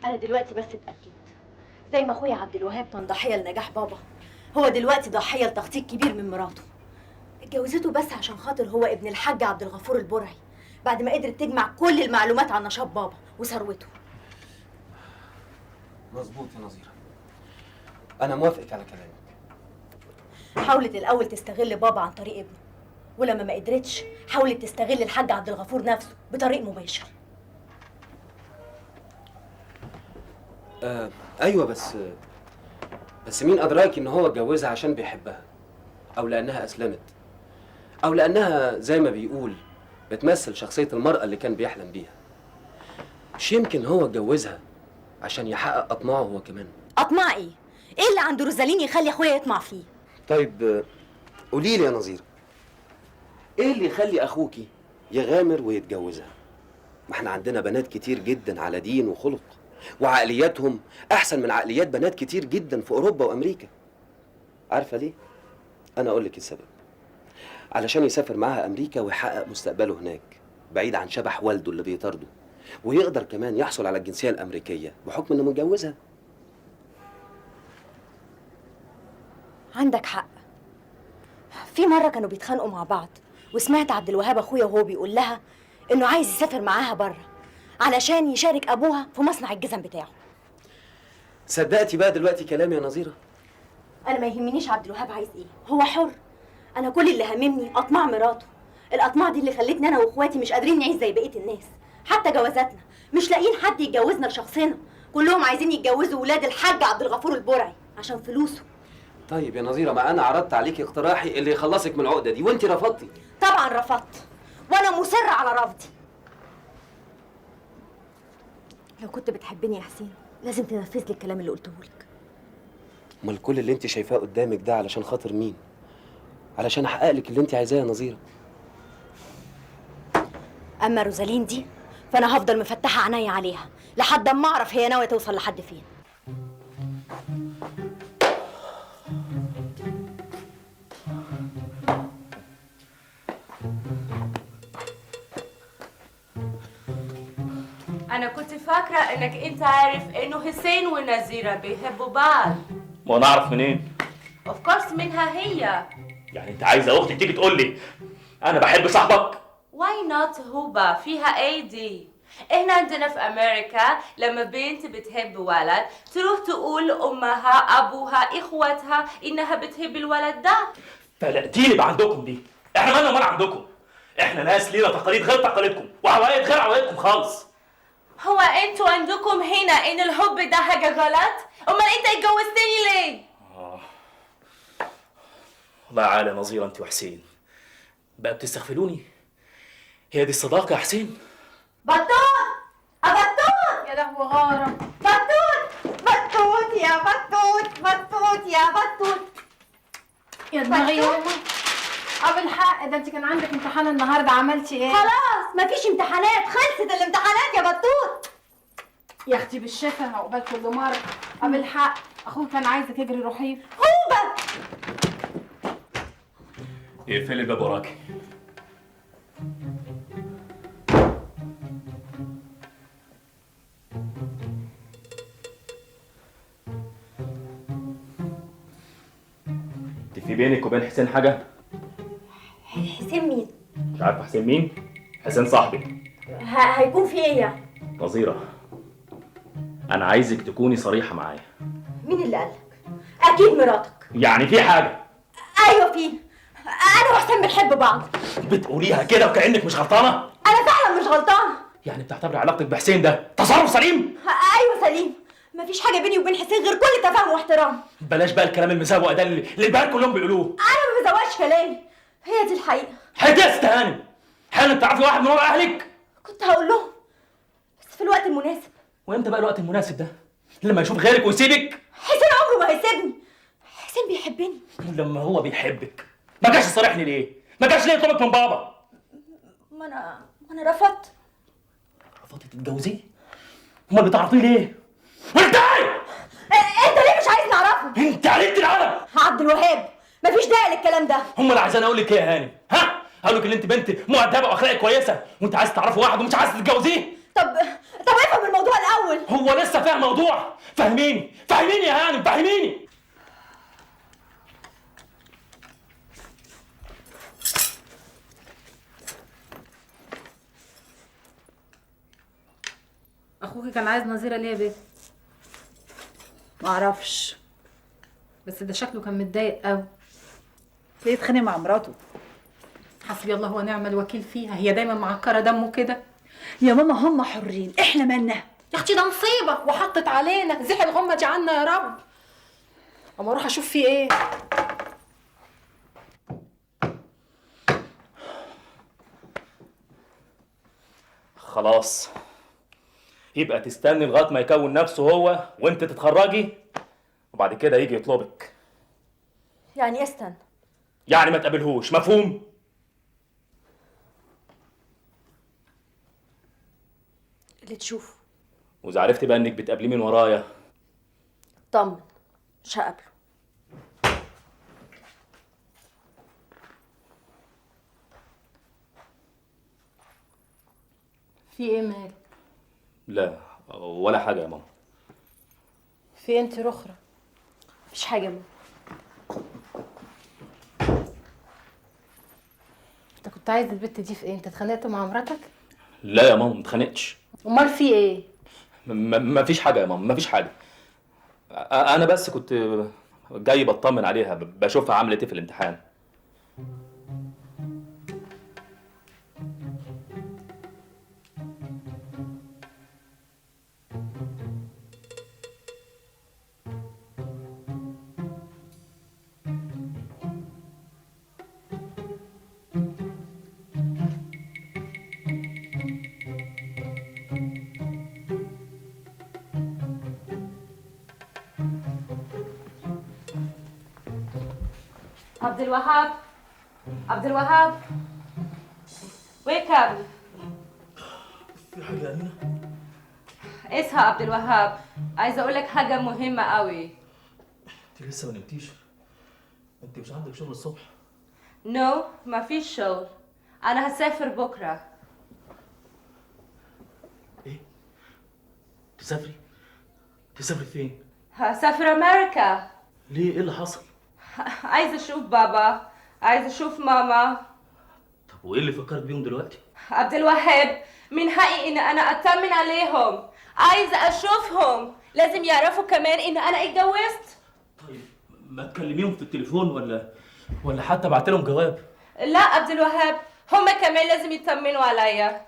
انا دلوقتي بس اتاكدت زي ما اخويا عبد الوهاب كان ضحيه لنجاح بابا، هو دلوقتي ضحيه لتخطيط كبير من مراته. اتجوزته بس عشان خاطر هو ابن الحاج عبد الغفور البرعي، بعد ما قدرت تجمع كل المعلومات عن نشاط بابا وثروته. مظبوط يا نظيره، انا موافقك على كلامك. حاولت الاول تستغل بابا عن طريق ابنه، ولما ما قدرتش حاولت تستغل الحاج عبد الغفور نفسه بطريق مباشر. ايوه بس مين ادراك ان هو اتجوزها عشان بيحبها، او لانها اسلمت، او لانها زي ما بيقول بتمثل شخصيه المراه اللي كان بيحلم بيها؟ مش يمكن هو اتجوزها عشان يحقق اطماعه هو كمان؟ اطماع ايه؟ ايه اللي عند روزالين يخلي اخويا يطمع فيه؟ طيب قولي لي يا نظيره، ايه اللي يخلي اخوكي يغامر ويتجوزها؟ ما احنا عندنا بنات كتير جدا على دين وخلق، وعقلياتهم احسن من عقليات بنات كتير جدا في اوروبا وامريكا. عارفه ليه؟ انا اقول لك السبب. علشان يسافر معاها امريكا ويحقق مستقبله هناك بعيد عن شبح والده اللي بيطارده، ويقدر كمان يحصل على الجنسيه الامريكيه بحكم انه متجوزها. عندك حق. في مره كانوا بيتخانقوا مع بعض، وسمعت عبد الوهاب اخويا وهو بيقول لها انه عايز يسافر معاها بره علشان يشارك ابوها في مصنع الجزم بتاعه. صدقتي بقى دلوقتي كلامي يا نظيره؟ انا ما يهمنيش عبد الوهاب عايز ايه، هو حر. انا كل اللي هاممني اطماع مراته. الاطماع دي اللي خلتني انا واخواتي مش قادرين نعيش زي بقيه الناس. حتى جوازاتنا مش لاقيين حد يتجوزنا لشخصنا، كلهم عايزين يتجوزوا ولاد الحاج عبد الغفور البرعي عشان فلوسه. طيب يا نظيره، ما انا عرضت عليكي اقتراحي اللي يخلصك من العقده دي وانت رفضتي. طبعا رفضت، وانا مصره على رفضي. لو كنت بتحبني يا حسين لازم تنفذ لي الكلام اللي قلته لك. امال كل اللي انت شايفاه قدامك ده علشان خاطر مين؟ علشان احقق لك اللي انت عايزاه يا نظيره. اما روزالين دي فانا هفضل مفتحه عينيا عليها لحد اما اعرف هي ناويه توصل لحد فين. أنا كنت فاكرة إنك أنت عارف إنه حسين ونزيرة بيحبوا بعض. وانا اعرف منين؟ Of course منها هي. يعني انت عايزه اختي تيجي تقول لي انا بحب صاحبك؟ Why not هوبا فيها AD. إحنا عندنا في أمريكا لما بنت بتحب ولد تروح تقول أمها أبوها إخواتها إنها بتحب الولد ده. فلقتيلي بقى عندكم دي. احنا مالنا ومال عندكم؟ احنا ناس لينا تقاليد غير تقاليدكم وعوايد غير عوايدكم خالص. هو انتوا عندكم هنا ان الحب ده حاجة غلط؟ امال انت اتجوزتني ليه؟ والله عالي نظيرة انت وحسين بقى بتستغفلوني. هي دي الصداقة يا حسين؟ بطوط بطوط يا لهوي غارة. بطوط يا بطوط يا بطوط. يا دماغي يا ماما. بالحق ده انت كان عندك امتحان النهارده، عملتي ايه؟ خلاص مفيش امتحانات، خلصت الامتحانات يا بطوط. يا اختي بالشفا عقبال كل مره. بالحق اخوك كان عايزك يجري رحيب. هوبا اقفلي الباب وراكي. انت في بينك وبين حسين حاجة؟ حسين مين؟ مش عارفة حسين مين؟ حسين صاحبي. هيكون في ايه يعني؟ نظيرة أنا عايزك تكوني صريحة معايا. مين اللي قالك؟ اكيد مراتك. يعني في حاجة؟ ايوه في. انا وحسين بنحب بعض. بتقوليها كده وكأنك مش غلطانة؟ انا فعلا مش غلطانه. يعني بتعتبري علاقتك بحسين ده تصرف سليم؟ ايوه سليم، مفيش حاجه بيني وبين حسين غير كل تفاهم واحترام. بلاش بقى الكلام المزوق ده اللي البنات كلهم بيقولوه. انا ما بزوقش كلامي، هي دي الحقيقه. حاجة يا ست هانم، حالا تعرفي واحد من ورا أهلك؟ كنت هقول لهم بس في الوقت المناسب. وامتى بقى الوقت المناسب ده؟ لما يشوف غيرك ويسيبك؟ حسين عمره ما هيسيبني، حسين بيحبني. ولما هو بيحبك ما جاش يصارحني ليه؟ ما جاش ليه يطلبك من بابا؟ ما انا رفضت. رفضتي تتجوزيه؟ امال بتعرفيه ليه؟ ارجعي! انت ليه مش عايز نعرفه؟ انت عليك العالم! عبد الوهاب مفيش داعي للكلام ده. هم اللي عايزين اقول لك ايه يا هانم؟ ها؟ اقول لك ان انت بنت مؤدبه واخلاقك كويسه وانت عايز تعرفي واحد ومش عايز تتجوزيه؟ طب افهم الموضوع الاول. هو لسه فاهم موضوع؟ فهميني يا هانم، فهميني. اخوكي كان عايز نظيره ليه يا بيه؟ معرفش. بس ده شكله كان متضايق قوي. ليه يتخانق مع مراته؟ حسبي الله ونعم الوكيل فيها، هي دايما معكره دمه كده. يا ماما هم حرين، احنا مالنا؟ يا اختي ده مصيبه وحطت علينا، زحل الغمه دي عنا يا رب. اما اروح اشوف فيه ايه. خلاص، يبقى تستني لغايه ما يكون نفسه هو وانت تتخرجي، وبعد كده يجي يطلبك. يعني استنى. يعني ما تقابلهوش، مفهوم؟ اللي تشوفه. واذا عرفت بقى انك بتقابليه من ورايا، طمن، مش هقابله. في ايه مالك؟ لا ولا حاجه يا ماما. في إيه انت رخرة؟ مفيش حاجه يا ماما. انت كنت عايز البت دي في ايه؟ انت اتخانقت مع مراتك؟ لا يا ماما، ما اتخانقتش. امال في ايه؟ مفيش حاجه يا ماما، مفيش حاجه. انا بس كنت جاي بطمن عليها، بشوفها عملت ايه في الامتحان. عبد الوهاب، عبد الوهاب، wake up. في حاجه يا امينه؟ اصحى عبد الوهاب، عايزه اقول لك حاجه مهمه قوي. انت لسه ما نمتيش؟ انت مش عندك شغل الصبح؟ نو، ما فيش شغل، انا هسافر بكره. ايه؟ تسافري فين؟ هسافر امريكا. ليه؟ ايه اللي حصل؟ عايزه اشوف بابا، عايزه اشوف ماما. طب وايه اللي فكرك بيهم دلوقتي؟ عبد الوهاب، من حقي ان انا اطمن عليهم، عايزه اشوفهم، لازم يعرفوا كمان ان انا اتجوزت. طيب ما تكلميهم في التليفون ولا حتى بعت لهم جواب؟ لا عبد الوهاب، هما كمان لازم يطمنوا عليا.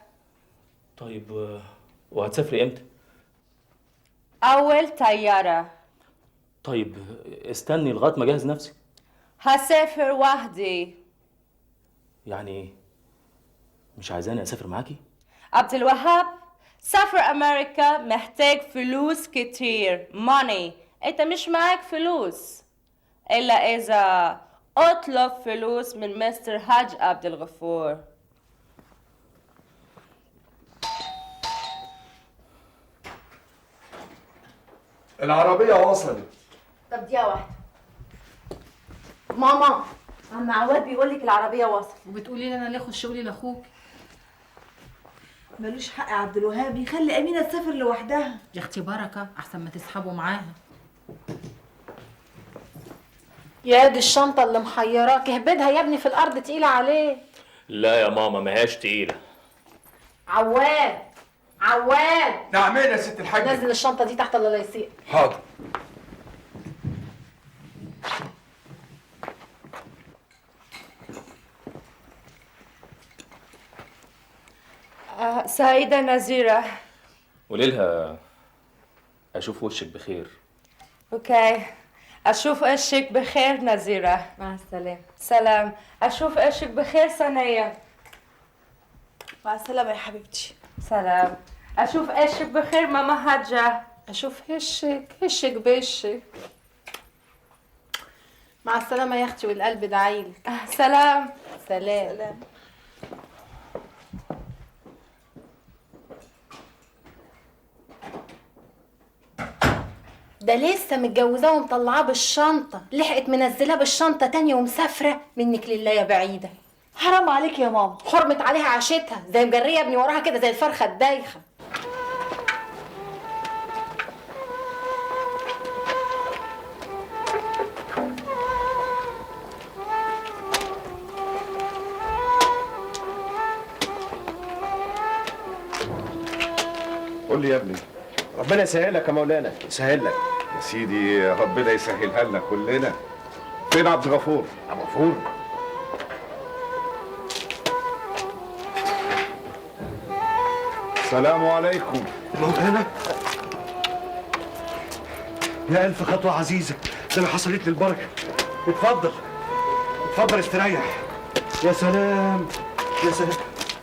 طيب وهتسافري امتى؟ اول طياره. طيب استني لغايه ما اجهز نفسي. هسافر وحدي. يعني مش عايزاني اسافر معاكي؟ عبد الوهاب، سفر امريكا محتاج فلوس كتير، ماني. انت مش معاك فلوس الا اذا اطلب فلوس من مستر حاج عبد الغفور. العربية وصلت. طب دقيقه واحده. ماما، عم عواد بيقول لك العربيه وصلت. وبتقولي لي انا ليه اخش شغلي لاخوك؟ ملوش حق يا عبد الوهاب يخلي امينه تسافر لوحدها. يا اختي بركه، احسن ما تسحبوا معاها. يا دي الشنطه اللي محيراك، اهبدها يا ابني في الارض، تقيله عليه. لا يا ماما، ماهاش تقيله. عواد، نعمين يا ست الحاجة. نزل الشنطه دي تحت الليسيق. حاضر. سعيدة نزيرة. قولي لها اشوف وشك بخير. اوكي، اشوف وشك بخير نزيرة. مع السلامه. سلام. اشوف وشك بخير ثانية. مع السلامه يا حبيبتي. سلام. اشوف وشك بخير ماما حاجة. اشوف هشك بشك. مع السلامه يا اختي، والقلب دعيلك. سلام. سلام. ده لسه متجوزاه ومطلعاه بالشنطه، لحقت منزلاه بالشنطه تانية ومسافره. منك لله يا بعيده. حرام عليك يا ماما. حرمت عليها عاشتها، زي مجريه ابني وراها كده زي الفرخه الدايخه. قول لي يا ابني. ربنا يسهلك يا مولانا، يسهل لك. يا سيدي ربنا يسهلها لنا كلنا. فين عبد الغفور؟ عبد الغفور؟ السلام عليكم. مولانا يا ألف خطوة عزيزة، ده أنا حصلت لي البركة. اتفضل اتفضل استريح. يا سلام يا سلام،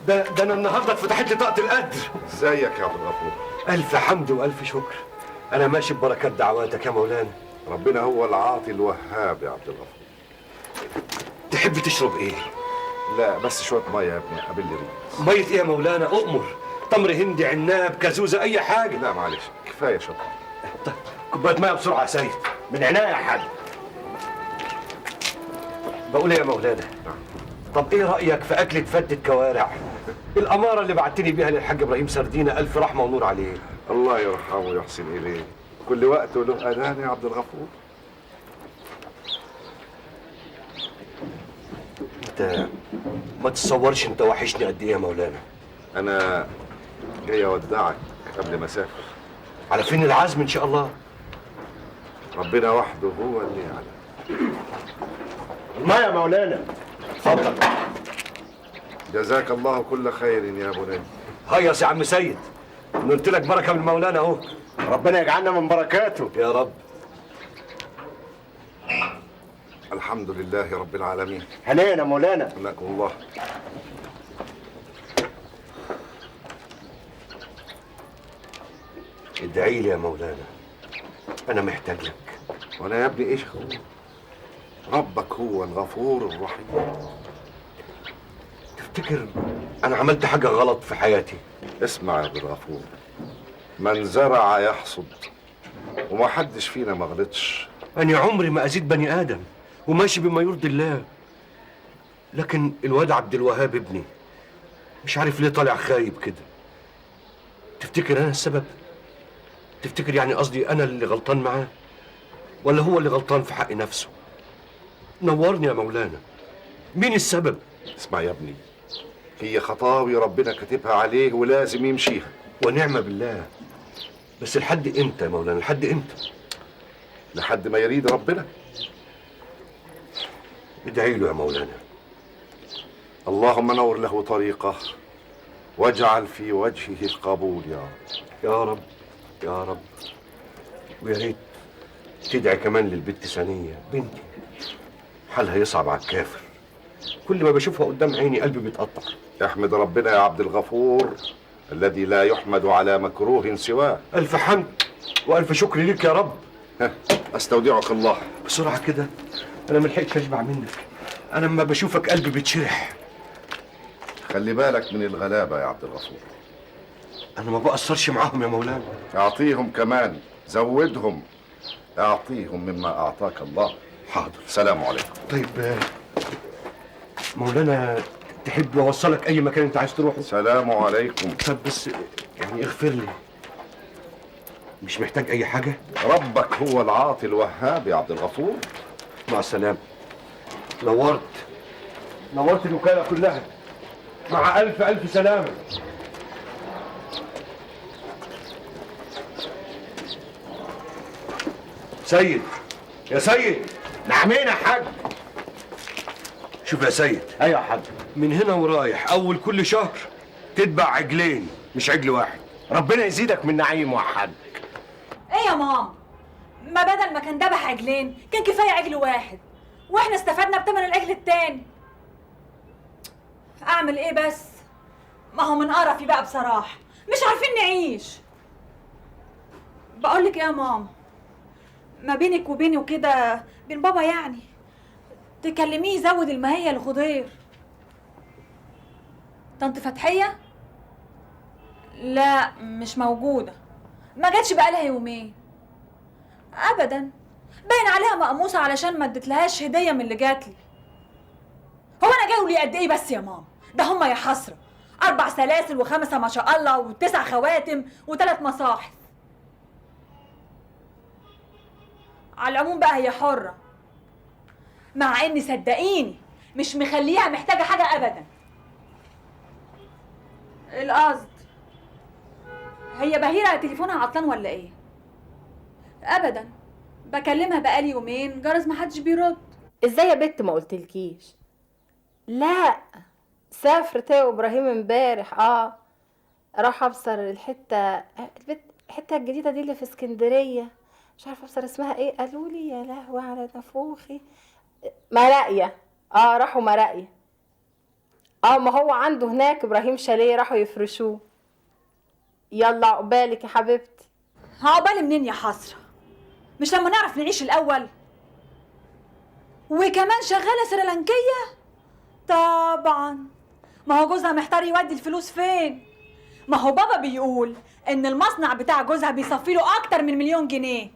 ده أنا النهارده اتفتحت لي طاقة القدر. ازيك يا عبد الغفور؟ ألف حمد وألف شكر. أنا ماشي ببركات دعواتك يا مولانا. ربنا هو العاطي الوهاب يا عبد الغفور. تحب تشرب إيه؟ لا بس شويه ميه يا ابني، قابل لي ريق. مية إيه يا مولانا؟ أؤمر. تمر هندي، عناب، كازوزة، أي حاجة. لا معلش كفايه شكرا. طيب كوباية مية بسرعة يا سيد. من عناية يا حاج. بقول إيه يا مولانا؟ طب إيه رأيك في أكلة فتة كوارع؟ الأمارة اللي بعتني بيها للحاج إبراهيم سردينة، ألف رحمة ونور عليه. الله يرحمه ويحسن اليه. كل وقت له اذان يا عبد الغفور. أنت ما تتصورش أنت وحشني قد إيه يا مولانا. انا جاي اودعك قبل ما اسافر. على فين العزم إن شاء الله؟ ربنا وحده هو اللي يعلم. الماء يا مولانا. اتفضل. جزاك الله كل خير يا بني. هيص يا عم سيد، قلت لك بركة من مولانا أهو. ربنا يجعلنا من بركاته يا رب. الحمد لله رب العالمين. هنينا يا مولانا. لكم الله. ادعي لي يا مولانا، أنا محتاج لك. وانا يا ابني ايش هو؟ ربك هو الغفور الرحيم. تفتكر أنا عملت حاجة غلط في حياتي؟ اسمع يا عبد الغفور، من زرع يحصد، وما حدش فينا ما غلطش. أنا عمري ما أزيد بني آدم وماشي بما يرضي الله، لكن الواد عبد الوهاب ابني مش عارف ليه طالع خايب كده. تفتكر أنا السبب؟ تفتكر يعني قصدي أنا اللي غلطان معاه ولا هو اللي غلطان في حق نفسه؟ نورني يا مولانا، مين السبب؟ اسمع يا ابني، هي خطاوي ربنا كاتبها عليه ولازم يمشيها. ونعم بالله، بس لحد امتى يا مولانا؟ لحد امتى؟ لحد ما يريد ربنا. ادعي له يا مولانا. اللهم نور له طريقه واجعل في وجهه القبول يا رب. يا رب يا رب. ويا ريت تدعي كمان للبت ثانية بنتي، حالها يصعب على الكافر. كل ما بشوفها قدام عيني قلبي بيتقطع. احمد ربنا يا عبد الغفور الذي لا يحمد على مكروه سواه. ألف حمد وألف شكر ليك يا رب. استودعك الله. بسرعة كده، أنا ملحقتش أشبع منك. أنا لما بشوفك قلبي بيتشرح. خلي بالك من الغلابة يا عبد الغفور. أنا ما بقصرش معاهم يا مولانا. اعطيهم كمان، زودهم، اعطيهم مما اعطاك الله. حاضر. سلام عليكم. طيب مولانا، تحب اوصلك اي مكان انت عايز تروحه؟ سلام عليكم. طب بس يعني اغفر لي، مش محتاج اي حاجه. ربك هو العاطي الوهاب يا عبد الغفور. مع السلامه. نورت الوكاله كلها. مع الف الف سلامه. سيد، يا سيد. نعمين يا حاج. شوف يا سيد. ايوه يا حاج. من هنا ورايح اول كل شهر تتبع عجلين مش عجل واحد. ربنا يزيدك من نعيم يا حاج. ايه يا ماما، ما بدل ما كان ذبح عجلين كان كفايه عجل واحد، واحنا استفدنا بثمن العجل التاني. اعمل ايه بس؟ ما هو من قرفي بقى بصراحه، مش عارفين نعيش. بقولك ايه يا ماما، ما بينك وبيني وكده بين بابا يعني، تكلميه يزود المهية لخضير. طنط فتحية؟ لا مش موجودة، ما جاتش بقالها يومين ابدا. باين عليها مقموصة علشان ما اديتلهاش هدية من اللي جاتلي. هو انا جاي ولي قد ايه بس يا ماما؟ ده هما يا حسرة 4 سلاسل و5 ما شاء الله و9 خواتم و3 مصاحف. على العموم بقى هي حرة، مع اني صدقيني مش مخليها محتاجة حاجة ابدا. القصد هي بهيرة تليفونها عطلان ولا ايه؟ ابدا، بكلمها بقالي يومين جرس محدش بيرد. ازاي يا بت ما قلتلكيش؟ لا، سافرت هي وابراهيم امبارح. راح ابصر الحته الجديده دي اللي في اسكندريه، مش عارفه ابصر اسمها ايه. قالوا لي يا لهوي على نافوخي، مراقيه. راحوا مراقيه. ما هو عنده هناك ابراهيم شاليه، راحوا يفرشوه. يلا عقبالك يا حبيبتي. عقبالي منين يا حسره؟ مش لما نعرف نعيش الاول؟ وكمان شغاله سريلانكيه؟ طبعا، ما هو جوزها محتار يودي الفلوس فين. ما هو بابا بيقول ان المصنع بتاع جوزها بيصفي له اكتر من 1,000,000 جنيه.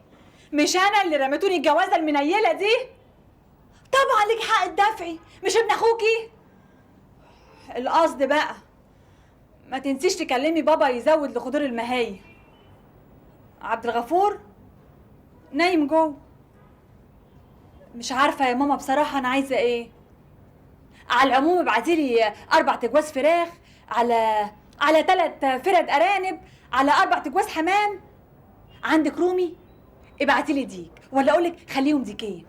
مش انا اللي رميتوني الجوازه المنيله دي؟ طبعا ليك حق تدافعي، مش ابن اخوكي. القصد بقى ما تنسيش تكلمي بابا يزود لخضور المهاية. عبد الغفور نايم جوه. مش عارفه يا ماما بصراحه انا عايزه ايه. على العموم ابعتيلي 4 تجواز فراخ، على 3 فرد ارانب، على 4 تجواز حمام. عندك رومي؟ ابعتيلي ديك، ولا اقولك خليهم ديكين.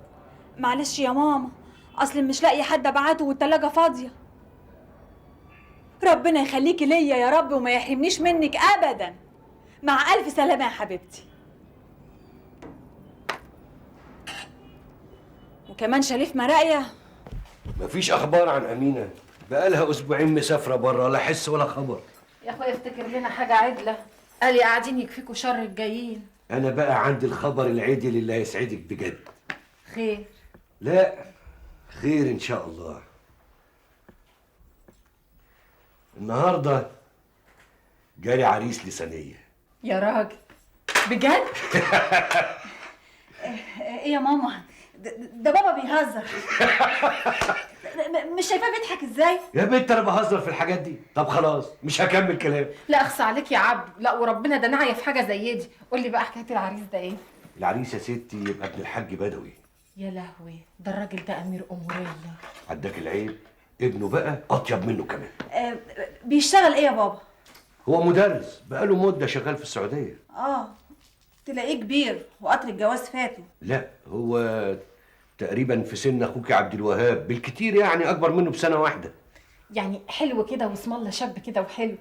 معلش يا ماما، اصل مش لاقيه حد ابعته والتلاجه فاضيه. ربنا يخليكي ليا يا رب وما يحرمنيش منك ابدا. مع الف سلامه يا حبيبتي. وكمان شريف مراقيه. مفيش اخبار عن امينه، بقالها اسبوعين مسافره بره، لا حس ولا خبر. يا اخويا افتكر لنا حاجه عدله، قال لي قاعدين يكفيكوا شر الجايين. انا بقى عندي الخبر العدل اللي هيسعدك بجد. خير؟ لا، خير ان شاء الله. النهارده جالي عريس لسانيه. يا راجل بجد؟ ايه يا ماما؟ ده بابا بيهزر. مش شايفاه بيضحك ازاي؟ يا بنت انا بهزر في الحاجات دي. طب خلاص مش هكمل كلام. لا اخصى عليك يا عبد، لا وربنا ده ناعيه في حاجه زي دي. قول لي بقى حكايه العريس ده ايه؟ العريس يا ستي يبقى ابن الحاج بدوي. يا لهوي، ده الراجل ده امير اموريه. عداك العيب، ابنه بقى اطيب منه كمان. بيشتغل ايه يا بابا؟ هو مدرس، بقاله مده شغال في السعوديه. تلاقيه كبير وقطر الجواز فاته. لا، هو تقريبا في سن اخوك عبد الوهاب بالكتير، يعني اكبر منه بسنه واحده. يعني حلو كده واسم الله، شاب كده وحلو.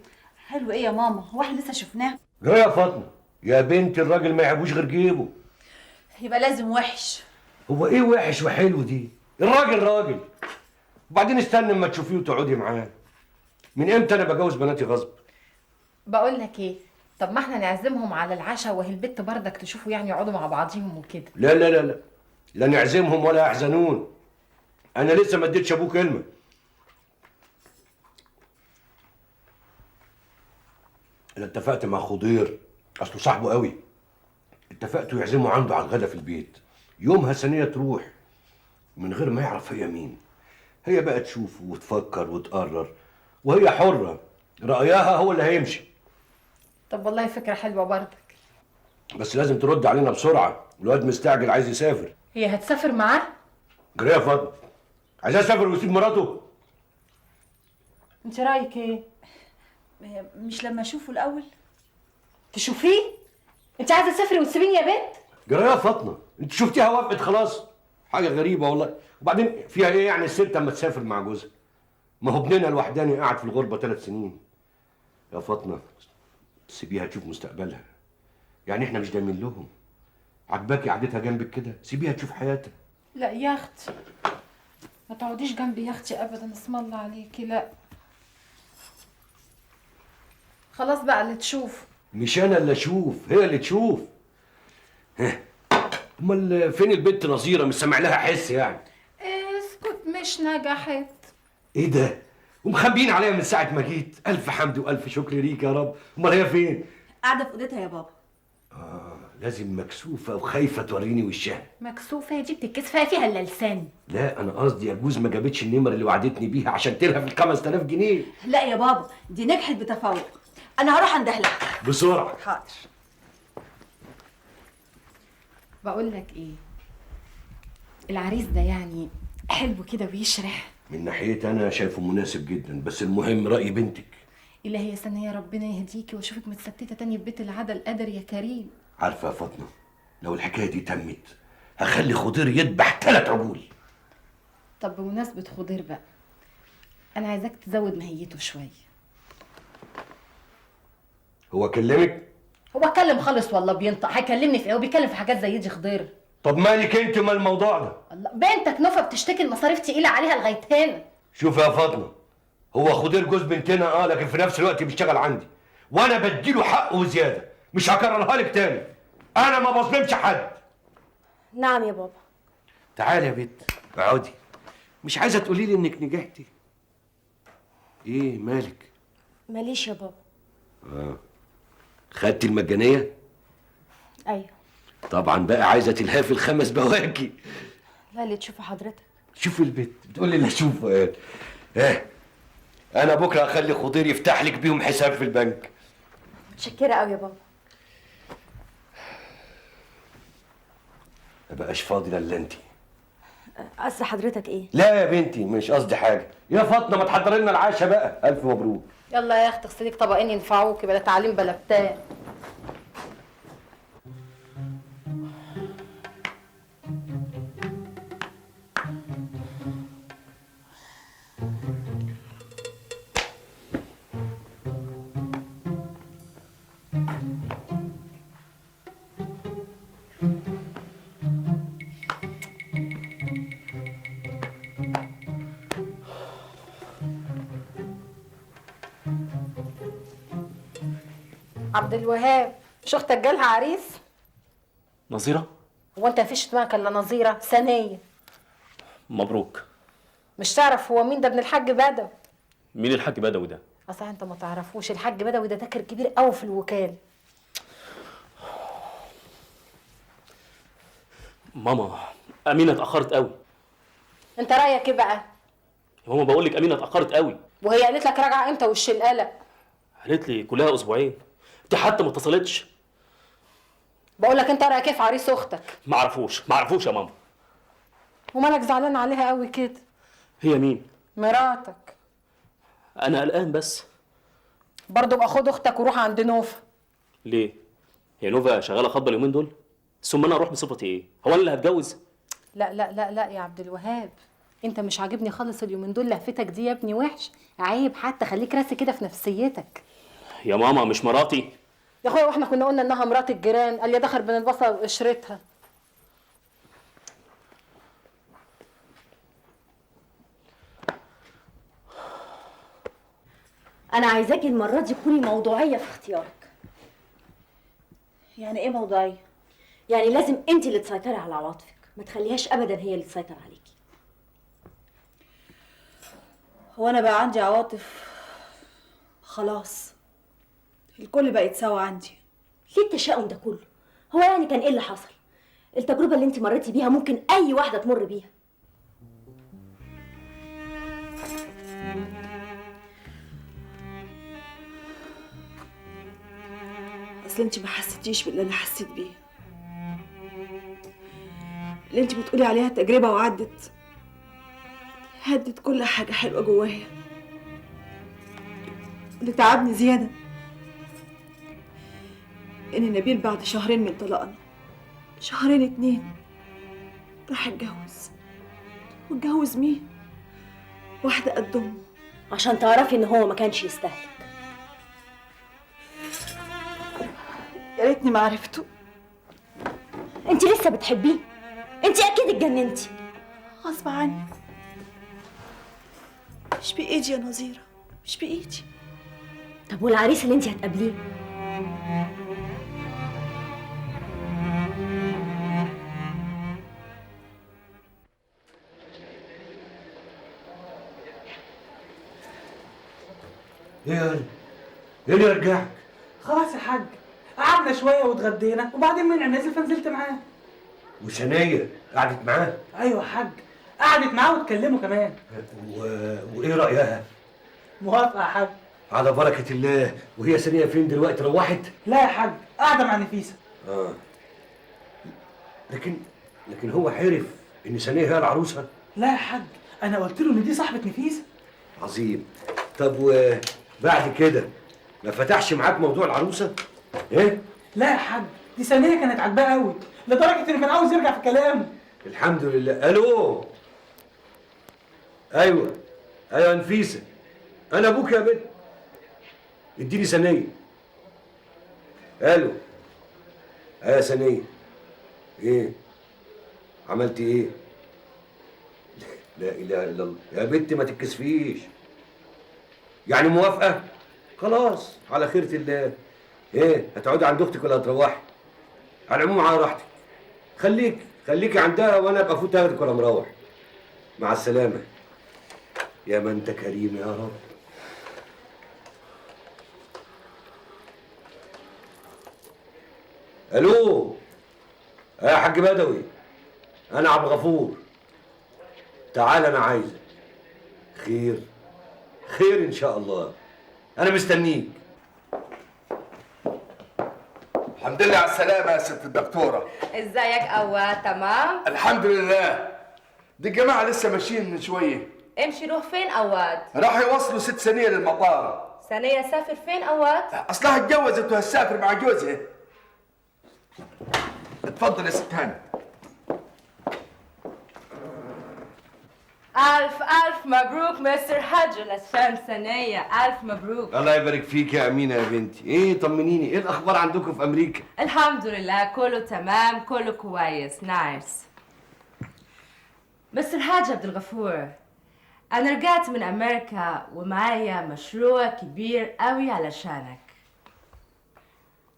حلو ايه يا ماما؟ هو احنا لسه شفناه؟ جاي يا فاطمه يا بنت الراجل ما يعيبوش غير جيبه. يبقى لازم وحش. هو ايه وحش وحلو دي؟ الراجل راجل. وبعدين استنى اما تشوفيه وتقعدي معاه. من امتى انا بجوز بناتي غصب؟ بقول لك ايه، طب ما احنا نعزمهم على العشاء وهي البت بردك تشوفوا يعني يقعدوا مع بعضيهم وكده. لا لا لا لا، لا نعزمهم ولا يحزنون. انا لسه ما اديتش ابوه كلمه. انا اتفقت مع خضير، اصله صاحبه قوي. اتفقت يعزمه عنده على الغدا في البيت. يومها ثانيه تروح من غير ما يعرف هي مين. هي بقى تشوف وتفكر وتقرر، وهي حره، رايها هو اللي هيمشي. طب والله فكره حلوه بردك، بس لازم ترد علينا بسرعه، الواد مستعجل عايز يسافر. هي هتسافر معاه؟ جري يا فاطمه، عايز يسافر ويسيب مراته؟ انت رايك ايه؟ مش لما اشوفه الاول؟ تشوفيه؟ انت عايزه تسافري وتسيبيني يا بنت؟ جرى يا فاطمه، انت شفتيها وافقت خلاص؟ حاجه غريبه والله. وبعدين فيها ايه يعني الست اما تسافر مع جوزها؟ ما هو ابننا الوحداني قاعد في الغربه 3 سنين. يا فاطمه سيبيها تشوف مستقبلها، يعني احنا مش دايمين لهم. عجباكي قعدتها جنبك كده، سيبيها تشوف حياتها. لا يا اختي، ما تقعديش جنبي يا اختي ابدا، اسم الله عليكي. لا خلاص بقى اللي تشوف. مش انا اللي اشوف، هي اللي تشوف. امال فين البنت نظيره؟ مش سامع لها حس يعني. اسكت، مش نجحت. ايه ده؟ ومخبيين عليا من ساعه ما جيت. الف حمد والف شكر ليك يا رب. امال هي فين؟ قاعده في اوضتها يا بابا. لازم مكسوفه وخايفه توريني وشها. مكسوفه؟ دي بتتكسف فيها الا لسان. لا انا قصدي يجوز ما جابتش النمر اللي وعدتني بيها عشان تلهى في 5000 جنيه. لا يا بابا، دي نجحت بتفوق. انا هروح اندهلها بسرعه. حاضر. بقول لك ايه، العريس ده يعني حلو كده ويشرح. من ناحيتي انا شايفه مناسب جدا، بس المهم راي بنتك. إلهي يا سنية ربنا يهديكي واشوفك متستتة تاني في بيت العدا القدر يا كريم. عارفه يا فاطمه، لو الحكايه دي تمت هخلي خضير يذبح 3 عجول. طب بمناسبة خضير بقى، أنا عايزاك تزود مهيته شوية. هو كلمك؟ هو اتكلم خالص والله بينطق، هيكلمني في ايه؟ هو بيتكلم في حاجات زي دي خضير. طب مالك انت مال الموضوع ده؟ الله، بنتك نوفا بتشتكي المصاريف تقيلة عليها لغاية هنا. شوف يا فاطمه، هو خضير جوز بنتنا لكن في نفس الوقت بيشتغل عندي، وانا بديله حقه وزياده، مش هكررها لك تاني. انا ما بظلمش حد. نعم يا بابا. تعالي يا بنت اقعدي. مش عايزه تقولي لي انك نجحتي؟ ايه مالك؟ ماليش يا بابا. خدتي المجانيه؟ ايوه. طبعا بقى عايزه تلهفي ال5 بواكي. لا اللي تشوفه حضرتك. شوفي البيت بتقولي اللي اشوفه. انا بكره اخلي خضير يفتح لك بيهم حساب في البنك. متشكرة قوي يا بابا. ما بقاش فاضي الا انت. قصد حضرتك ايه؟ لا يا بنتي مش قصدي حاجه. يا فاطمه ما تحضري لنا العشاء بقى. الف مبروك. يلا يا اختي اغسلي لك طبقين ينفعوكي، بلا تعليم بلا بتاع. عبد الوهاب، مش اختك جالها عريس؟ نظيرة؟ هو انت مفيش دماغك الا نظيره ثانيه؟ مبروك. مش تعرف هو مين ده؟ ابن الحاج بدوي. مين الحاج بدوي ده؟ اصل انت ما تعرفوش، الحاج بدوي ده تاجر كبير قوي في الوكاله. ماما أمينة اتأخرت قوي. انت رايك ايه بقى؟ يا ماما بقول لك أمينة اتأخرت قوي. وهي قالت لك راجعه امتى وش القلق؟ قالت لي كلها أسبوعين. دي حتى ما اتصلتش. بقول لك انت رايك ايه في عريس اختك؟ ما اعرفوش يا ماما. ومالك زعلان عليها قوي كده؟ هي مين؟ مراتك. أنا قلقان بس. برضه بقى خد اختك وروح عند نوفا. ليه؟ هي نوفا شغالة خطبة اليومين دول؟ ثم أنا أروح بصفتي إيه؟ هو أنا اللي هتجوز؟ لا لا لا لا يا عبد الوهاب، انت مش عاجبني خالص اليومين دول، لهفتك دي يا ابني وحش، عيب، حتى خليك راسي كده في نفسيتك. يا ماما مش مراتي. يا اخويا واحنا كنا قلنا انها مرات الجيران، قال يا دخل بين البصله وقشرتها. انا عايزاكي المره دي تكوني موضوعيه في اختيارك. يعني ايه موضوعيه؟ يعني لازم انت اللي تسيطري على عواطفك، ما تخليهاش ابدا هي اللي تسيطر عليكي. هو انا بقى عندي عواطف؟ خلاص الكل بقى يتساوى عندي. ليه التشاؤم ده كله؟ هو يعني كان ايه اللي حصل؟ التجربه اللي انت مريتي بيها ممكن اي واحده تمر بيها. اصل انت ما حسيتيش باللي انا حسيت بيه. اللي انت بتقولي عليها تجربه وعدت، هدت كل حاجه حلوه جوايا. اللي تعبني زياده ان نبيل بعد شهرين من طلاقنا، شهرين 2، راح اتجوز. واتجوز مين؟ واحده قد امه. عشان تعرفي ان هو ما كانش يستاهلك. يا ريتني ما عرفته. انت لسه بتحبيه؟ انت اكيد اتجننتي. غصب عني. مش بايدي يا نظيره، مش بايدي. طب والعريس اللي انت هتقابليه؟ ايه اللي رجعك؟ خلاص يا حاج، قعدنا شويه واتغدينا وبعدين منع نزل فنزلت معاه. وسنية قعدت معاه؟ ايوه يا حاج، قعدت معاه واتكلموا كمان. وايه رأيها؟ موافقه يا حاج. على بركة الله. وهي سنية فين دلوقتي؟ روحت؟ لا يا حاج، قاعده مع نفيسه. لكن هو عرف ان سنية هي العروسة؟ لا يا حاج، انا قلت له ان دي صاحبه نفيسه. عظيم. طب بعد كده ما فتحش معاك موضوع العروسه؟ ايه؟ لا يا حاج، دي ثانيه كانت عاجباه قوي لدرجه انه كان عاوز يرجع في كلامه. الحمد لله. الو. ايوه ايوه نفيسه، انا ابوك يا بنت. اديني ثانيه. الو. ايه ثانيه؟ ايه؟ عملتي ايه؟ لا اله الا الله يا بنت، ما تتكسفيش. يعني موافقه؟ خلاص على خيرة الله. ايه هتقعدي عند اختك ولا هتروحي؟ على العموم على راحتك. خليكي عندها وانا ابقى افوت اخدك وانا مروح. مع السلامه. يا ما انت كريم يا رب. الو. يا حاج بدوي، انا عبد الغفور. تعال انا عايزك. خير ان شاء الله، انا مستنيك. الحمد لله على السلامة يا ست الدكتورة. ازيك أواد؟ تمام؟ الحمد لله. دي الجماعة لسه ماشيين من شوية. امشي روح فين أواد؟ راح يوصلوا 6 ثانية للمطار. ثانية سافر فين أواد؟ أصلها اتجوزت وهتسافر مع جوزها. اتفضل يا ست هاني. ألف مبروك مستر حج للشان ثانية. ألف مبروك. الله يبارك فيك يا امينه يا بنتي. ايه طمنيني، ايه الاخبار عندكم في امريكا؟ الحمد لله كله تمام، كله كويس. نايس. مستر حاج عبد الغفور، أنا رجعت من أمريكا ومعايا مشروع كبير قوي علشانك.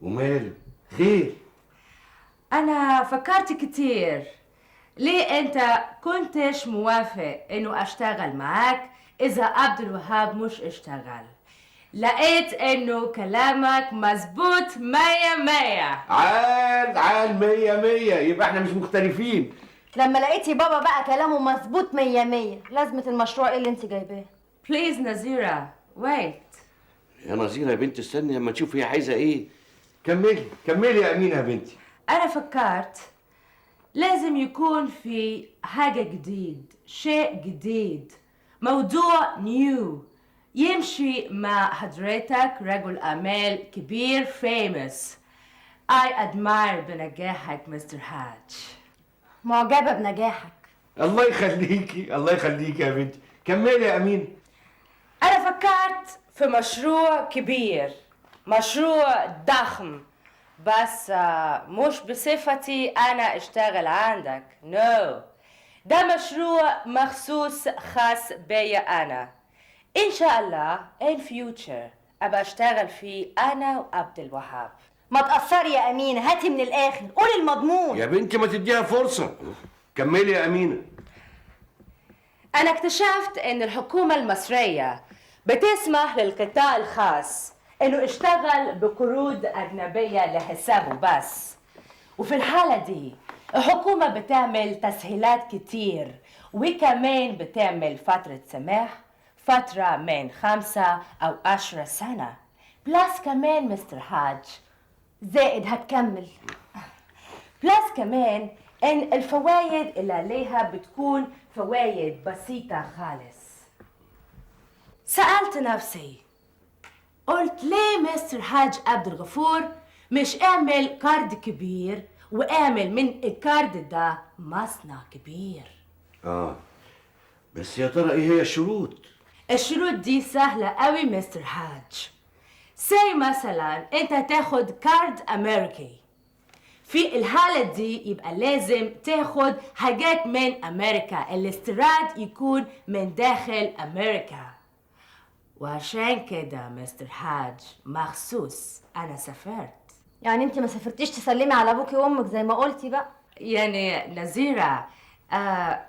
وماله؟ خير؟ أنا فكرت كتير. ليه أنت كنتش موافق إنه أشتغل معاك إذا عبد الوهاب مش اشتغل؟ لقيت إنه كلامك مظبوط 100. عال 100. يبقى احنا مش مختلفين. لما لقيتي بابا بقى كلامه مظبوط 100، لازمة المشروع ايه اللي انت جايباه؟ بليز نزيرة ويت. يا نظيره يا بنتي استني اما نشوف هي عايزه ايه. كملي يا امينه يا بنتي. أنا فكرت لازم يكون في حاجة جديد، شيء جديد، موضوع نيو يمشي مع حضرتك رجل أعمال كبير فيمس. I admire بنجاحك مستر حاج. معجبة بنجاحك. الله يخليكي يا بنتي. كملي يا امينه. أنا فكرت في مشروع كبير، مشروع ضخم، بس مش بصفتي أنا أشتغل عندك. نو. ده مشروع مخصوص خاص بيا أنا. إن شاء الله in future أبقى أشتغل فيه أنا وعبد الوهاب. ما تقصري يا أمينة، هاتي من الآخر، قولي المضمون. يا بنتي ما تديها فرصه. كملي يا امينه. أنا اكتشفت إن الحكومة المصرية بتسمح للقطاع الخاص إنه يشتغل بقروض أجنبية لحسابه بس، وفي الحالة دي الحكومة بتعمل تسهيلات كتير، وكمان بتعمل فترة سماح، فترة من 5 أو 10 سنة، بلس كمان مستر حاج زائد هتكمل. بلس كمان إن الفوايد اللي عليها بتكون فوايد بسيطة خالص. سألت نفسي، قلت ليه مستر حاج عبد الغفور مش اعمل كارد كبير واعمل من الكارد ده مصنع كبير؟ بس يا ترى ايه هي الشروط؟ الشروط دي سهلة قوي مستر حاج. زي مثلا انت تاخد كارد امريكي، في الحالة دي يبقى لازم تاخد حاجات من امريكا، الاستيراد يكون من داخل امريكا. وعشان كده مستر حاج مخصوص انا سافرت. يعني انت ما سافرتيش تسلمي على ابوكي وامك زي ما قلتي بقى؟ يعني نزيرة،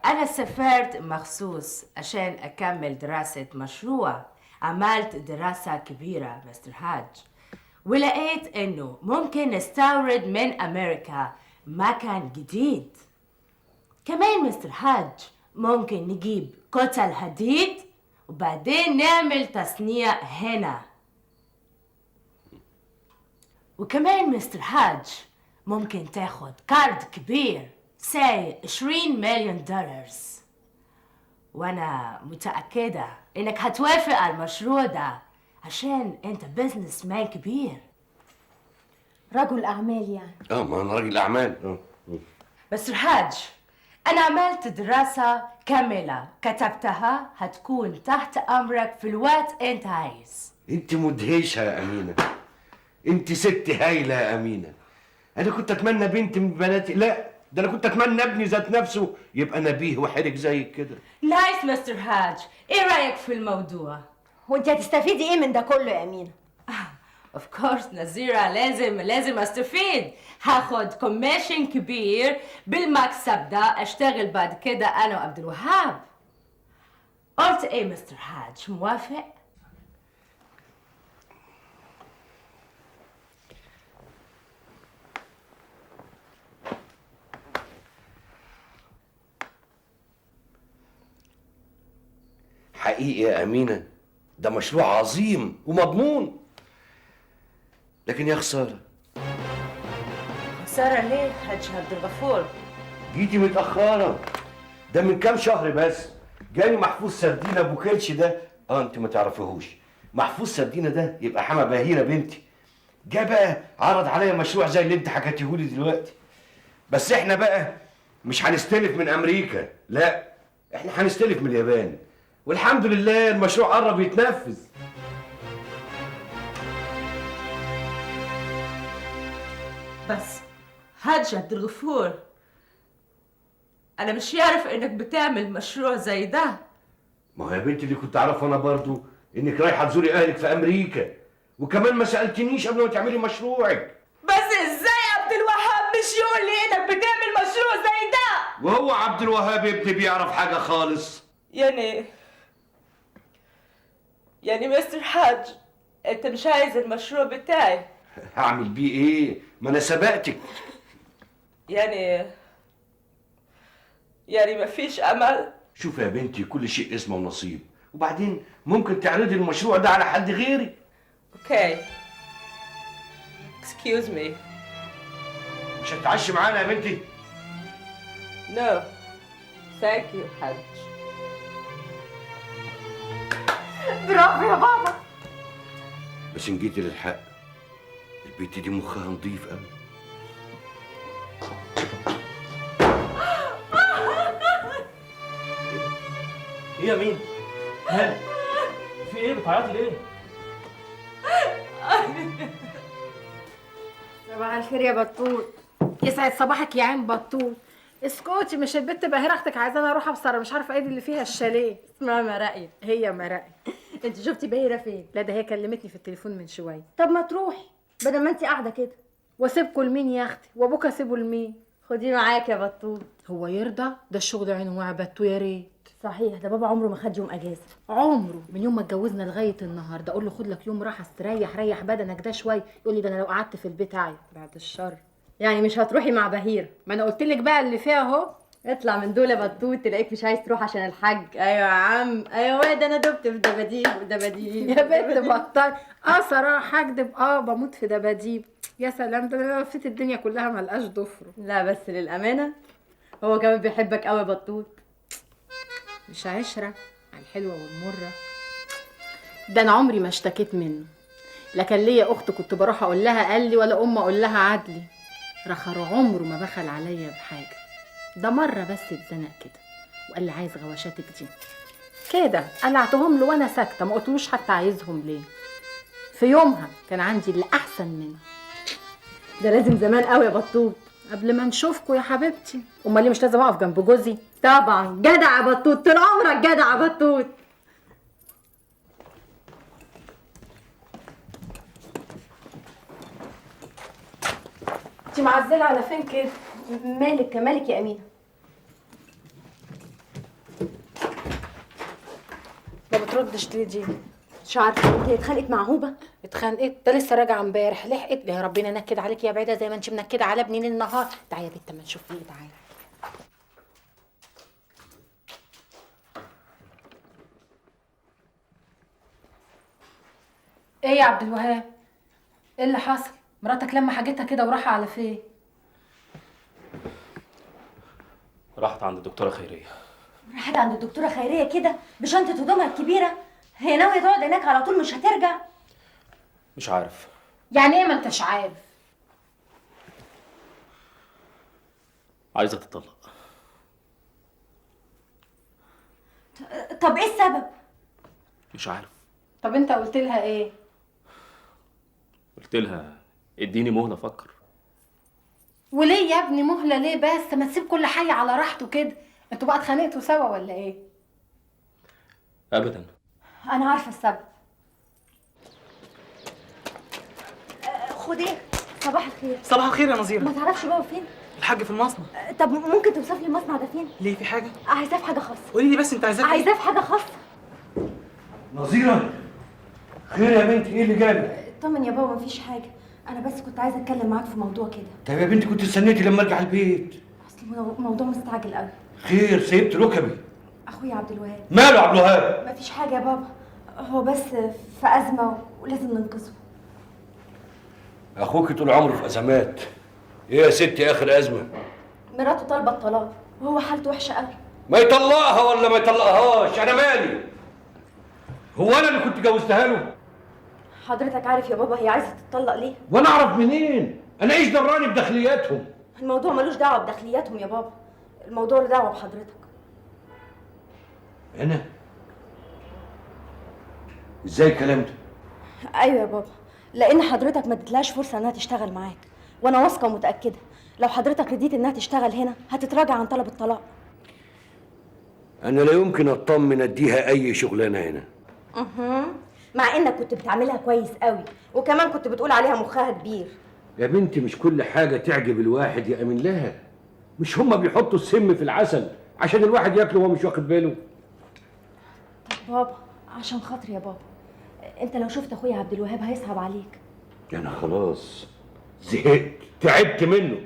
انا سافرت مخصوص عشان اكمل دراسة مشروع. عملت دراسة كبيرة مستر حاج، ولقيت انه ممكن نستورد من امريكا مكان جديد. كمان مستر حاج ممكن نجيب كتل حديد وبعدين نعمل تصنيع هنا. وكمان مستر حاج ممكن تاخد كارد كبير ساي 20 مليون دولار، وانا متأكدة انك هتوافق على المشروع ده عشان انت بزنس مان كبير. رجل اعمال يعني. ما انا راجل اعمال. بس الحاج، انا عملت دراسة كاملة كتبتها، هتكون تحت امرك في الوقت انت عايز. انت مدهشه يا امينه، انت ست هايله يا امينه. انا كنت اتمنى بنت من بناتي، لا ده انا كنت اتمنى ابني ذات نفسه يبقى نبيه وحرج زيك كده. نايس مستر هاج، ايه رايك في الموضوع؟ وانت هتستفيدي ايه من ده كله يا امينه؟ اوف كورس نزيرة، لازم استفيد. هاخد كوميشن كبير بالمكسب ده، اشتغل بعد كده انا وعبد الوهاب. قلت ايه مستر هاج، موافق؟ حقيقي يا امينه ده مشروع عظيم ومضمون، لكن يا خساره. خسارة ليه حاج عبد الغفور؟ جيتي متاخره، ده من كام شهر بس جاني محفوظ سردينه ابو كرش ده. انت ما تعرفيهوش. محفوظ سردينه ده يبقى حما بهيره بنتي. جه بقى عرض عليا مشروع زي اللي انت حكيتيهولي دلوقتي، بس احنا بقى مش هنستلف من امريكا، لا احنا هنستلف من اليابان، والحمد لله المشروع قرب يتنفذ. بس حاج عبد الغفور، انا مش يعرف انك بتعمل مشروع زي ده. ما هو يا بنتي اللي كنت اعرفه انا برضو انك رايحه تزوري اهلك في امريكا، وكمان ما سالتنيش قبل ما تعملي مشروعك. بس ازاي عبد الوهاب مش يقول لي انك بتعمل مشروع زي ده؟ وهو عبد الوهاب ابني بيعرف حاجه خالص؟ يعني مستر حاج، انت مش عايز المشروع بتاعي؟ هعمل بيه ايه؟ ما انا سبقتك. يعني مفيش امل؟ شوف يا بنتي، كل شيء اسمه ونصيب، وبعدين ممكن تعرضي المشروع ده على حد غيري. اوكي. excuse me. مش هتتعشي معانا يا بنتي؟ no thank you حاج. برافو يا بابا. بس ان جيتي للحق البنت دي مخها نضيف قوي. ايه يا مين؟ مالك؟ في ايه بتعيطي ليه؟ صباح الخير يا بطوط. يسعد صباحك يا عين بطوط. اسكتي، مش البت بهيره اختك عايزاني اروح ابصر مش عارفه ايه دي اللي فيها الشاليه. اسمها مرقي. هي مرقي. انت شفتي بهيره فين؟ لا ده هي كلمتني في التليفون من شويه. طب ما تروحي بدل ما انت قاعده كده. واسيبكوا لمين يا اختي؟ وابوك اسيبه لمين؟ خديه معاك يا بطوط. هو يرضى؟ ده الشغل عينه وعبته يا ريت. صحيح، ده بابا عمره ما خد يوم اجازه. عمره من يوم ما اتجوزنا لغايه النهارده. اقول له خد لك يوم راحه استريح، ريح بدنك ده شويه، يقول لي ده انا لو قعدت في البيت عايز. بعد الشر. يعني مش هتروحي مع بهيره؟ ما انا قلت لك بقى اللي فيها اهو. اطلع من دول يا بطوط، تلاقيك مش عايز تروح عشان الحاج. ايوه يا عم، ايوه ده انا دبت في دباديب ودباديب. يا بنت بطل. صراحه هكدب، بموت في دباديب. يا سلام، ده انا لفيت الدنيا كلها ملقاش ضفره. لا بس للامانه هو كمان بيحبك قوي يا بطوط. مش عشره على الحلوه والمره. ده انا عمري ما اشتكيت منه. لا كان ليا اخت كنت بروح اقول لها قال لي، ولا ام اقول لها عدلي. رخر عمره ما بخل عليا بحاجه. ده مره بس اتزنق كده وقال لي عايز غواشاتك دي كده، قلعتهم له وانا ساكته، ما قلتلوش حتى عايزهم ليه. في يومها كان عندي اللي احسن منه. ده لازم زمان قوي يا بطوط. قبل ما نشوفكوا يا حبيبتي. امال ليه مش لازم اقف جنب جوزي؟ طبعا جدع يا بطوط، طول عمرك جدع يا بطوط. انتي معزله على فين كده؟ مالك يا امينه؟ ما بتردش ليه دي؟ مش عارفه، انت اتخانقت مع هوبه؟ اتخانقت؟ ده لسه راجعه امبارح. لحقت يا ربنا نكد عليك يا بعيده زي ما انت منكده على ابني النهار. تعالي يا بنت ما نشوف ايه. تعالي. ايه يا عبد الوهاب؟ ايه اللي حصل؟ مراتك لما حاجتها كده وراحه على فين؟ راحت عند الدكتوره خيريه. راحت عند الدكتوره خيريه كده بشنطه هدومها الكبيره؟ هي ناويه تقعد هناك على طول مش هترجع؟ مش عارف. يعني ايه ما انتش عارف؟ عايزة تطلق. طب ايه السبب؟ مش عارف. طب انت قلت لها ايه؟ قلت لها اديني مهلة افكر. وليه يا ابني مهلة ليه بس؟ ما تسيب كل حي على راحته كده. انتوا بقى اتخانقتوا سوا ولا ايه؟ ابدا. انا عارفه السبب. خديه. صباح الخير. صباح الخير يا نظيره. ما تعرفش بابا فين؟ الحاج في المصنع. طب ممكن توصف لي المصنع ده فين؟ ليه، في حاجه؟ عايزاه في حاجه خاصه. قولي لي بس انت عايزاه في عايزاه في حاجه خاصه. نظيره، خير يا بنتي، ايه اللي جابك؟ اطمن يا بابا، مفيش حاجه. انا بس كنت عايزه اتكلم معاك في موضوع كده. طيب يا بنتي كنت استنيتي لما ارجع البيت. اصل موضوع مستعجل قوي. خير، سيبت ركبي. اخويا عبد الوهاب. ماله عبد الوهاب؟ مفيش حاجه يا بابا، هو بس في ازمه ولازم ننقذه. اخوك طول عمره في ازمات. ايه يا ستي اخر ازمه؟ مراته طالبه الطلاق وهو حالته وحشه قوي. ما يطلقها ولا ما يطلقهاش، انا مالي؟ هو انا اللي كنت جوزتها له؟ حضرتك عارف يا بابا هي عايزه تتطلق ليه؟ وانا اعرف منين؟ انا ايش دراني بداخلياتهم؟ الموضوع ملوش دعوه بداخلياتهم يا بابا، الموضوع له دعوه بحضرتك. انا؟ ازاي الكلام ده؟ ايوه يا بابا، لان حضرتك ما اديتلهاش فرصه انها تشتغل معاك، وانا واثقه ومتاكده لو حضرتك رضيت انها تشتغل هنا هتتراجع عن طلب الطلاق. انا لا يمكن اطمن اديها اي شغلانه هنا. مع انك كنت بتعملها كويس قوي، وكمان كنت بتقول عليها مخها كبير. يا بنتي مش كل حاجه تعجب الواحد يامن لها. مش هما بيحطوا السم في العسل عشان الواحد ياكله وهو مش واخد باله؟ طب بابا عشان خاطري يا بابا، انت لو شفت اخويا عبد الوهاب هيصعب عليك. انا خلاص زهقت، تعبت منه.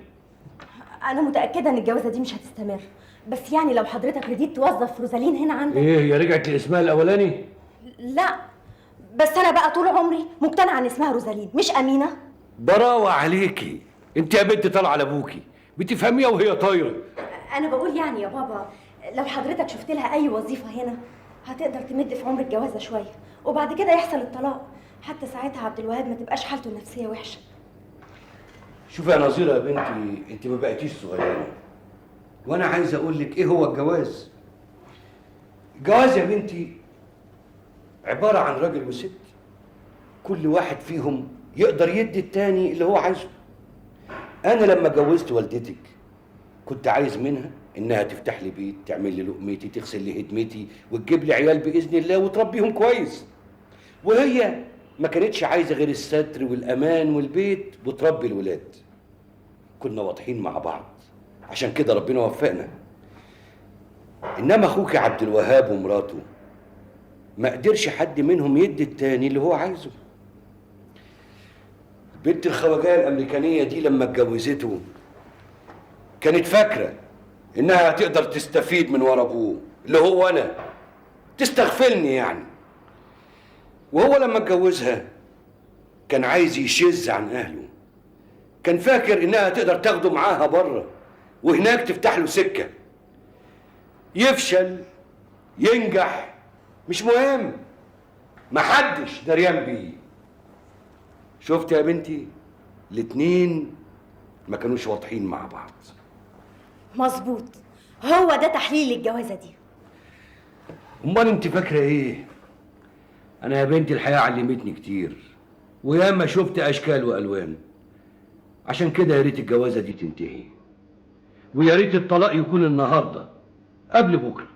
انا متاكده ان الجوازه دي مش هتستمر، بس يعني لو حضرتك رضيت توظف روزالين هنا عندك. ايه، هي رجعت لاسمها الاولاني؟ لا، بس انا بقى طول عمري مقتنعه ان اسمها روزالين مش امينه. براوة عليكي، انت يا بنت طالعه لابوكي بتفهميها وهي طايره. انا بقول يعني يا بابا لو حضرتك شفت لها اي وظيفه هنا هتقدر تمد في عمر الجوازه شويه، وبعد كده يحصل الطلاق، حتى ساعتها عبد الوهاب ما تبقاش حالته النفسيه وحشه. شوفي يا نظيره يا بنتي، انت ما بقيتيش صغيره، وانا عايز اقول لك ايه هو الجواز. الجواز يا بنتي عباره عن راجل وست، كل واحد فيهم يقدر يدي التاني اللي هو عايزه. انا لما اتجوزت والدتك كنت عايز منها انها تفتح لي بيت، تعمل لي لقمتي، تغسل لي هدمتي، وتجيب لي عيال باذن الله وتربيهم كويس. وهي ما كانتش عايزه غير الستر والامان والبيت وتربي الولاد. كنا واضحين مع بعض، عشان كده ربنا وفقنا. انما اخوك عبد الوهاب ومراته ما قدرش حد منهم يدي التاني اللي هو عايزه. بنت الخواجايه الامريكانيه دي لما اتجوزته كانت فاكره انها هتقدر تستفيد من ورا ابوه اللي هو انا، تستغفلني يعني. وهو لما اتجوزها كان عايز يشز عن اهله، كان فاكر انها تقدر تاخده معاها بره وهناك تفتح له سكه. يفشل ينجح مش مهم، محدش دريان بيه. شفت يا بنتي، الاتنين ما كانوش واضحين مع بعض. مظبوط، هو ده تحليل الجوازه دي. امال انت فاكره ايه؟ انا يا بنتي الحياه علمتني كتير، وياما شفت اشكال والوان. عشان كده يا ريت الجوازه دي تنتهي، ويا ريت الطلاق يكون النهارده قبل بكره.